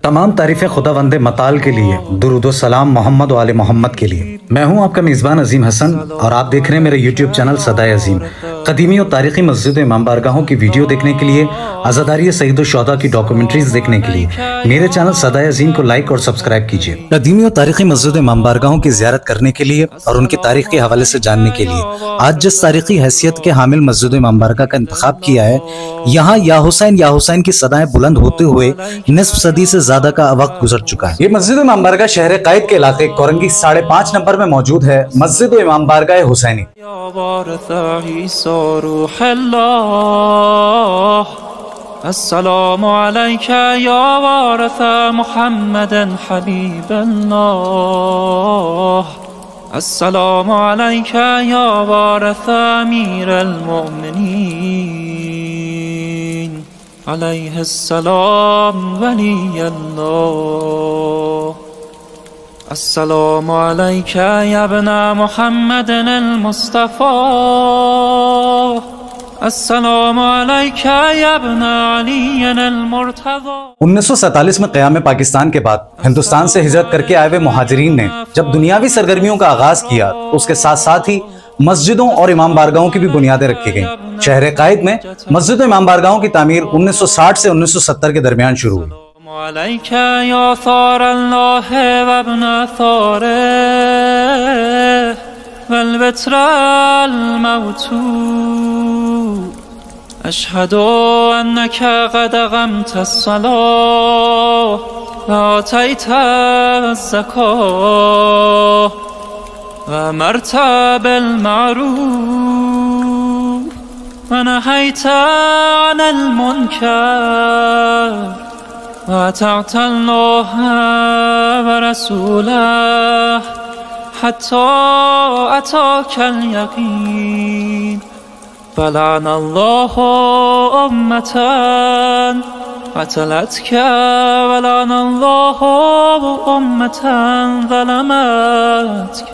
तमाम तारीफ़ें खुदावंदे मताल के लिए, दुरूद सलाम मोहम्मद व आले मोहम्मद के लिए। मैं हूं आपका मेज़बान अजीम हसन और आप देख रहे हैं मेरे यूट्यूब चैनल सदाए अजीम। कदीमी और तारीखी मस्जिद इमाम बारगाहों की वीडियो देखने के लिए, आज़ादारी सईद शुहदा की डॉक्यूमेंट्रीज देखने के लिए मेरे चैनल सदाए अजीम को लाइक और सब्सक्राइब कीजिए। कदीमी और तारीखी मस्जिद इमाम बारगाहों की ज़ियारत करने के लिए और उनकी तारीख के हवाले से जानने के लिए आज जिस तारीखी हैसियत के हामिल मस्जिद इमाम बारगाह का इंतखाब किया है, यहाँ या हुसैन की सदाएं बुलंद होते हुए निस्फ सदी से ज्यादा का वक्त गुजर चुका है। ये मस्जिद इमाम बारगाह शहर कायद के इलाके कोरंगी 5.5 नंबर में मौजूद है। मस्जिद इमाम बारगाह हुसैनी। अस्सलामु अलैका या वारिस मुहम्मदन हबीबल्लाह। अस्सलामु अलैका या वारिस अमीरुल मोमिनीन अलैहिस्सलाम वलियल्लाह। अस्सलामु अलैका या इब्न मुहम्मदन अल मुस्तफा। अस्सलामु अलैका या इब्न अली अल मुर्तज़ा। 1947 में क़याम पाकिस्तान के बाद हिंदुस्तान से हिजरत करके आए हुए मुहाजिरीन ने जब दुनियावी सरगर्मियों का आगाज किया तो उसके साथ साथ ही मस्जिदों और इमाम बारगाहों की भी बुनियादें रखी गईं। शहर कायद में मस्जिद इमाम बारगाहों की तामीर 1960 से 1970 के दरमियान शुरू हुई। अशहदु अन्नका क़द अक़मत अस्सलाह व आतैत अज़्ज़काह व अमरत बिल मअरूफ व नहैत अनिल मुनकर व अतअत अल्लाह व रसूलह हत्ता अताकल यक़ीन। फलान अल्लाह उम्मतन क़तलतक वलान अल्लाह उम्मतन ज़लमतक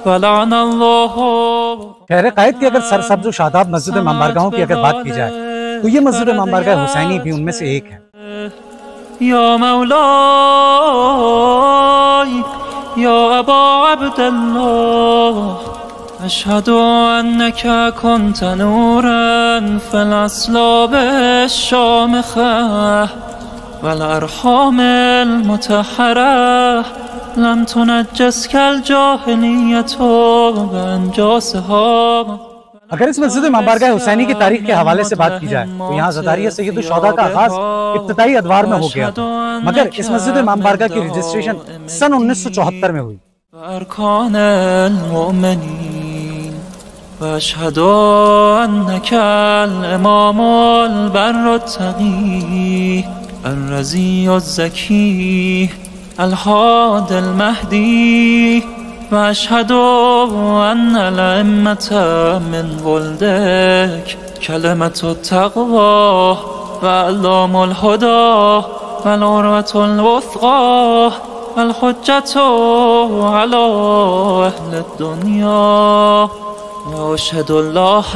फलान अल्लाह। शहर कायद की अगर सरसब्ज़ व शादाब मस्जिद इमाम बारगाहों की अगर बात की जाए तो ये मस्जिद इमाम बारगाह हुसैनी भी उनमें से एक है। या मौलाई या अबा अब्दल्लाह अशहदु अन्नका कुन्त नूरन फिल अस्लाब अश्शामिख़ह वल अरहामिल मुतहहरह लम तुनज्जिसकल जाहिलिय्यतु बिअंजासिहा। अगर इस मस्जिद इमाम बारगाह हुसैनी की तारीख के हवाले से बात की जाए तो यहाँ आज़ादारी सईद शुहदा का आगाज इब्तिदाई अदवार में हो गया था, मगर इस मस्जिद इमाम बारगाह की रजिस्ट्रेशन सन 1974 में हुई। वअशहदु अन्नकल इमामुल बर्रुत्तक़ी अर्रज़ियुज़्ज़की अल हादिल महदी। वअशहदु अन्नल अइम्मत मिन वल्दक कलिमतुत तक़वा वअअलामुल हुदा वल उर्वतुल वुथक़ा वल हुज्जतु अला अहलिद दुनिया। वअशहदु अल्लाह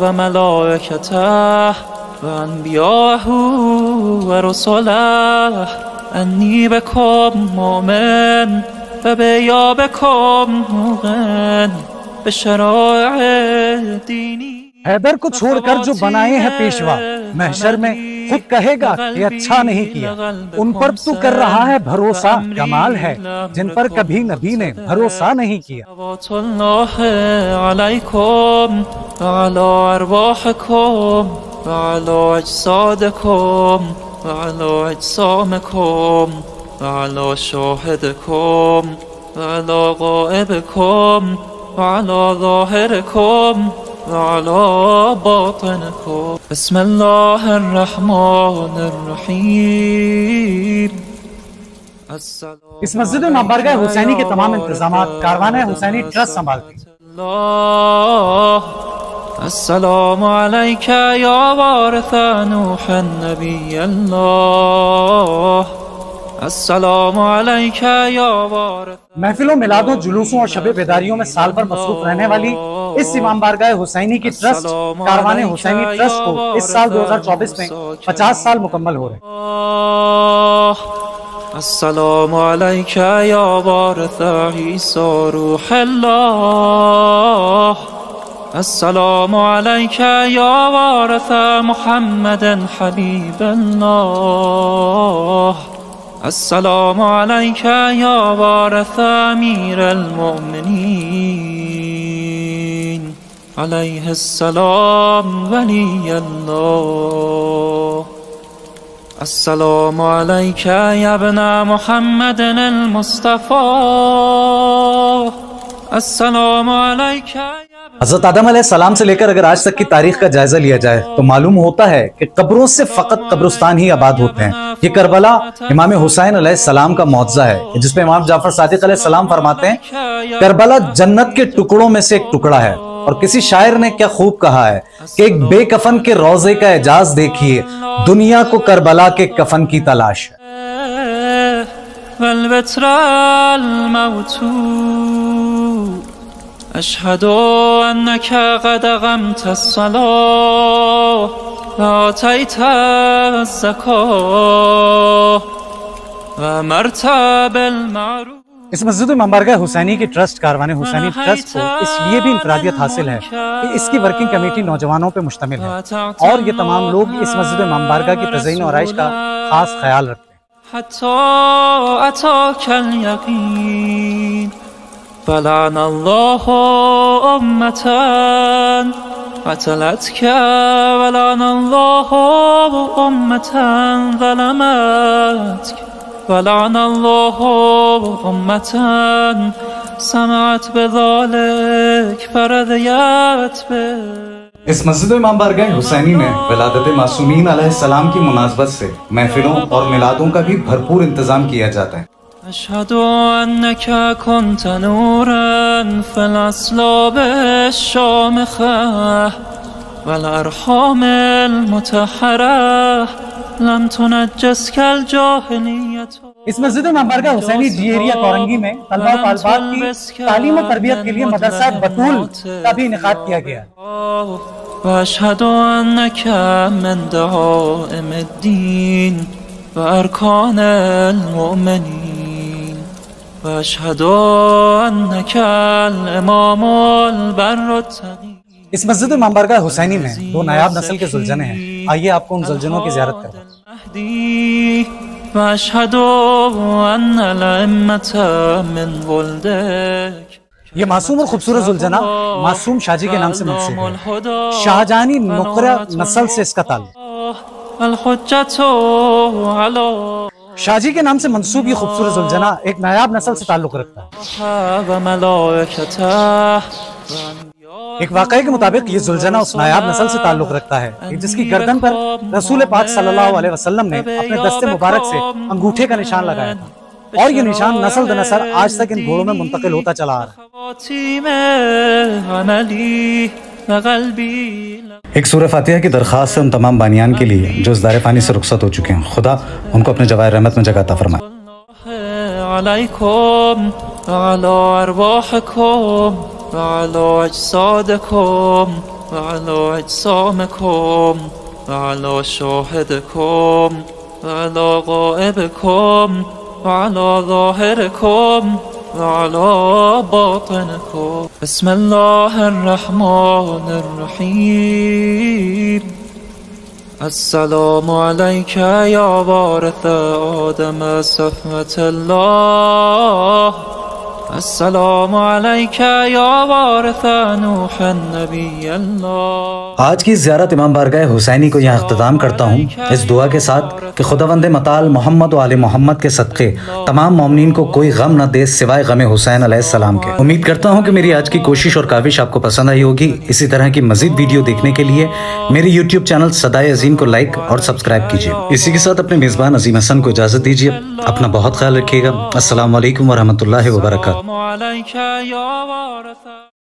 व मलाइकतह व अन्बियाह व रुसुलह अन्नी बिकुम मुमिन व बिकुम मुक़िन बिशराइअ दीनी। हैदर को छोड़कर जो बनाए हैं पेशवा, महशर में खुद कहेगा कि अच्छा नहीं किया। उन पर तू कर रहा है भरोसा, कमाल है जिन पर कभी नबी ने भरोसा नहीं किया। बिस्मिल्लाहिर्रहमानिर्रहीम। इस मस्जिद इमाम बारगाह हुसैनी के तमाम इंतजामात कारवान हुसैनी ट्रस्ट संभालती है। अस्सलामु अलैका या वारिस नूह नबियल्लाह। अस्सलामु अलैका या वारिस। महफिलों, मिलादों, जुलूसों और शबे बेदारियों में साल भर मसरूफ रहने वाली इस इमाम बारगाह हुसैनी की ट्रस्ट कारवान हुसैनी ट्रस्ट को इस साल 2024 में 50 साल मुकम्मल हो रहे हैं। السلام عليك يا وارث عيسى روح الله السلام عليك يا وارث محمد حبيب الله السلام عليك يا وارث أمير المؤمنين عليه السلام ولي الله السلام عليك يا ابن محمد المصطفى السلام عليك हज़रत आदम अलैहिस्सलाम से लेकर अगर आज तक की तारीख का जायजा लिया जाए तो मालूम होता है कि कब्रों से फकत कब्रिस्तान ही आबाद होते हैं। ये करबला इमाम हुसैन अलैहिस्सलाम का मौजज़ा है, जिसपे इमाम जाफर सादिक अलैहिस्सलाम फरमाते हैं, करबला जन्नत के टुकड़ों में से एक टुकड़ा है। और किसी शायर ने क्या खूब कहा है कि एक बेकफन के रोजे का एजाज देखिए, दुनिया को करबला के कफन की तलाश है। أشهد أنك قد أقمت الصلاة وآتيت الزكاة وأمرت بالمعروف। इस मस्जिद इमाम बारगाह हुसैनी की ट्रस्ट कारवान हुसैनी ट्रस्ट को इसलिए भी इंफरादियत हासिल है कि इसकी वर्किंग कमेटी नौजवानों पे मुश्तमिल है और ये तमाम लोग इस मस्जिद इमाम बारगाह की तज़यीन और आइश का खास ख्याल रखते हैं। فلعن الله أمة قتلتك ولعن الله أمة ظلمتك ولعن الله أمة سمعت بذلك فرضيت به। इस मस्जिद इमाम बारगाह हुसैनी में विलादत मासूमीन अलैहिस्सलाम की मुनासबत से महफिलों और मिलादों का भी भरपूर इंतजाम किया जाता है। أشهد أنك كنت نورا في الأصلاب الشامخة والأرحام المطهرة لم تنجسك الجاهلية। इस मस्जिद इमाम बारगाह हुसैनी डी एरिया कोरंगी में तलबा और तालिबात की तालीम और तरबियत के लिए मदरसा बतूल का भी इनेकाद किया गया। وأشهد أنك من دعائم الدين وأركان المؤمنين وأشهد أنك الإمام البر التقي। इस मस्जिद इमाम बारगाह हुसैनी में दो नायाब नस्ल के जुलजने हैं। आइए आपको उन जुलजनों की ज़ियारत करवाएं। وأشهد أن الأئمة من ولدك। ये मासूम और खूबसूरत जुलजना मासूम शाहजी के नाम से मंसूब है। शाहजहानी नुकरा नस्ल से इसका ताल्लुक। शाहजी के नाम से मंसूब ये खूबसूरत जुलजना एक नायाब नस्ल से ताल्लुक रखता है। एक वाक़ये के मुताबिक ये जुलजना उस नायाब नस्ल से ताल्लुक रखता है जिसकी गर्दन पर रसूल पाक सल्लल्लाहु अलैहि वसल्लम ने अपने दस्ते मुबारक से अंगूठे का निशान लगाया था और ये निशान नस्ल दर नस्ल आज तक इन घोड़ों में मुंतकिल होता चला आ रहा है। एक सूरह फातिहा की दरखास्त है उन तमाम बानियान के लिए जो इस दारे फानी से रुखसत हो चुके हैं। खुदा उनको अपने जवाहिर रहमत में जगह अता फरमाए। وعلى أجسادكم وعلى أجسامكم وعلى شاهدكم وعلى غائبكم وعلى ظاهركم وعلى باطنكم بسم الله الرحمن الرحيم السلام عليك يا وارث آدم صفوة الله السلام عليك يا وارث नूह नबी अल्लाह। आज की ज़ियारत इमाम बारगाह हुसैनी को यहाँ इख्तिताम करता हूँ इस दुआ के साथ कि खुदावंद मताल मोहम्मद व आले मोहम्मद के सदक़े तमाम मोमिनीन को कोई गम न दे सिवाय गम हुसैन अलैहिस्सलाम के। उम्मीद करता हूँ कि मेरी आज की कोशिश और काविश आपको पसंद आई होगी। इसी तरह की मजीद वीडियो देखने के लिए मेरे यूट्यूब चैनल सदाए अजीम को लाइक और सब्सक्राइब कीजिए। इसी के साथ अपने मेज़बान अजीम हसन को इजाज़त दीजिए। अपना बहुत ख्याल रखिएगा। अस्सलाम वालेकुम व रहमतुल्लाहि व बरकातहू।